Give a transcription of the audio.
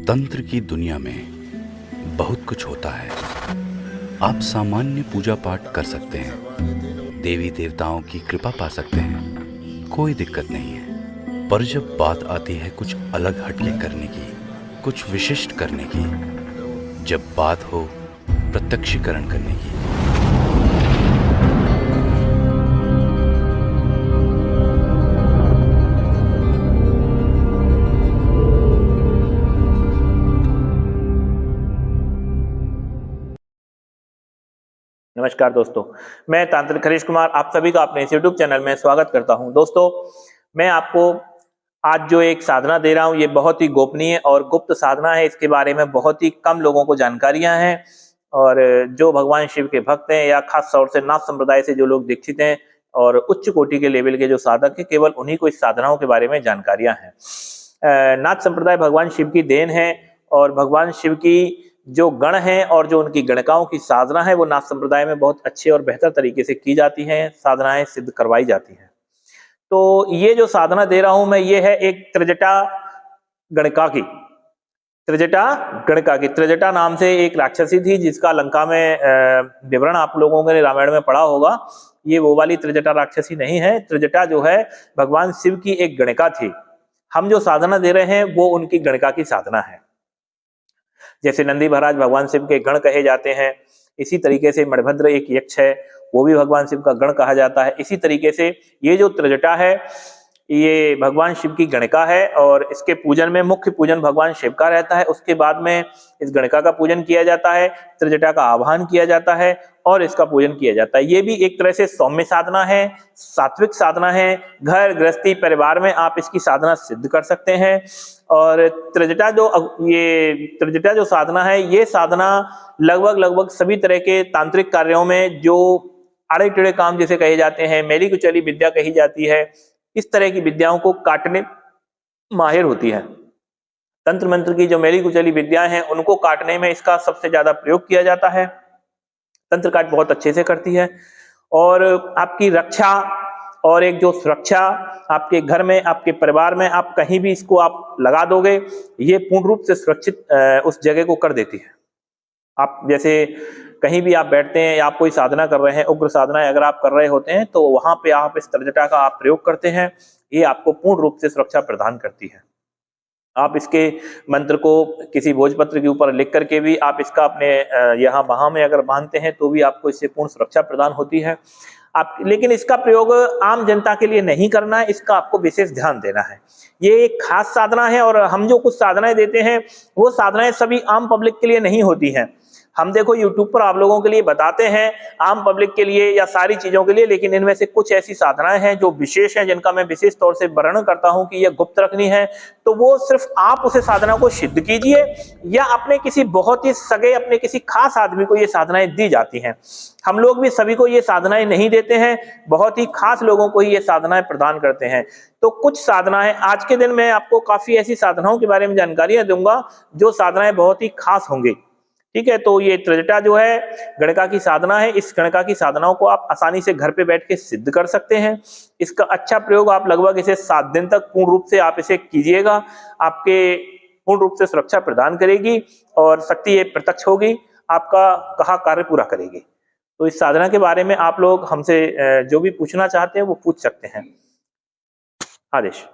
तंत्र की दुनिया में बहुत कुछ होता है। आप सामान्य पूजा पाठ कर सकते हैं, देवी देवताओं की कृपा पा सकते हैं, कोई दिक्कत नहीं है। पर जब बात आती है कुछ अलग हटके करने की, कुछ विशिष्ट करने की, जब बात हो प्रत्यक्षीकरण करने की, नमस्कार दोस्तों, मैं तांत्रिक हरीश कुमार आप सभी का अपने इस यूट्यूब चैनल में स्वागत करता हूं। दोस्तों, मैं आपको आज जो एक साधना दे रहा हूं, ये बहुत ही गोपनीय और गुप्त साधना है। इसके बारे में बहुत ही कम लोगों को जानकारियां हैं और जो भगवान शिव के भक्त हैं या खास तौर से नाथ संप्रदाय से जो लोग दीक्षित हैं और उच्च कोटि के लेवल के जो साधक हैं, केवल उन्हीं को इस साधनाओं के बारे में जानकारियां हैं। नाथ संप्रदाय भगवान शिव की देन है और भगवान शिव की जो गण हैं और जो उनकी गणिकाओं की साधना है वो नाथ संप्रदाय में बहुत अच्छे और बेहतर तरीके से की जाती हैं, साधनाएं सिद्ध करवाई जाती हैं। तो ये जो साधना दे रहा हूं मैं, ये है एक त्रिजटा गणिका की। त्रिजटा नाम से एक राक्षसी थी जिसका लंका में विवरण आप लोगों ने रामायण में पढ़ा होगा। ये वो वाली त्रिजटा राक्षसी नहीं है। त्रिजटा जो है भगवान शिव की एक गणिका थी। हम जो साधना दे रहे हैं वो उनकी गणिका की साधना है। जैसे नंदी महाराज भगवान शिव के गण कहे जाते हैं, इसी तरीके से मणिभद्र एक यक्ष है, वो भी भगवान शिव का गण कहा जाता है। इसी तरीके से ये जो त्रिजटा है ये भगवान शिव की गणिका है और इसके पूजन में मुख्य पूजन भगवान शिव का रहता है। उसके बाद में इस गणिका का पूजन किया जाता है, त्रिजटा का आवाहन किया जाता है और इसका पूजन किया जाता है। ये भी एक तरह से सौम्य साधना है, सात्विक साधना है। घर गृहस्थी परिवार में आप इसकी साधना सिद्ध कर सकते हैं। और त्रिजटा जो साधना है, ये साधना लगभग सभी तरह के तांत्रिक कार्यों में जो आड़े टेढ़े काम जैसे कहे जाते हैं, मेली कुचली विद्या कही जाती है, इस तरह की विद्याओं को काटने माहिर होती है। तंत्र मंत्र की जो मेली कुचली विद्याएं हैं उनको काटने में इसका सबसे ज्यादा प्रयोग किया जाता है। तंत्र काट बहुत अच्छे से करती है और आपकी रक्षा और एक जो सुरक्षा आपके घर में, आपके परिवार में, आप कहीं भी इसको आप लगा दोगे, ये पूर्ण रूप से सुरक्षित उस जगह को कर देती है। आप जैसे कहीं भी आप बैठते हैं या आप कोई साधना कर रहे हैं, उग्र साधना अगर आप कर रहे होते हैं तो वहां पे आप इस त्रिजटा का आप प्रयोग करते हैं, ये आपको पूर्ण रूप से सुरक्षा प्रदान करती है। आप इसके मंत्र को किसी भोजपत्र के ऊपर लिख करके भी आप इसका अपने यहाँ वहां में अगर बांधते हैं तो भी आपको इससे पूर्ण सुरक्षा प्रदान होती है। लेकिन इसका प्रयोग आम जनता के लिए नहीं करना है, इसका आपको विशेष ध्यान देना है। ये एक खास साधना है और हम जो कुछ साधनाएं देते हैं वो साधनाएं सभी आम पब्लिक के लिए नहीं होती हैं। हम देखो यूट्यूब पर आप लोगों के लिए बताते हैं आम पब्लिक के लिए या सारी चीजों के लिए, लेकिन इनमें से कुछ ऐसी साधनाएं हैं जो विशेष हैं, जिनका मैं विशेष तौर से वर्णन करता हूं कि ये गुप्त रखनी है। तो वो सिर्फ आप उसे साधना को सिद्ध कीजिए या अपने किसी बहुत ही सगे, अपने किसी खास आदमी को ये साधनाएं दी जाती हैं। हम लोग भी सभी को ये साधनाएं नहीं देते हैं, बहुत ही खास लोगों को ही ये साधनाएं प्रदान करते हैं। तो कुछ साधनाएं आज के दिन मैं आपको काफी ऐसी साधनाओं के बारे में जानकारियां दूंगा जो साधनाएं बहुत ही खास होंगी। ठीक है, तो ये त्रिजटा जो है गणिका की साधना है। इस गणिका की साधनाओं को आप आसानी से घर पे बैठ के सिद्ध कर सकते हैं। इसका अच्छा प्रयोग आप लगभग इसे 7 दिन तक पूर्ण रूप से आप इसे कीजिएगा, आपके पूर्ण रूप से सुरक्षा प्रदान करेगी और शक्ति ये प्रत्यक्ष होगी, आपका कहा कार्य पूरा करेगी। तो इस साधना के बारे में आप लोग हमसे जो भी पूछना चाहते हैं वो पूछ सकते हैं। आदेश।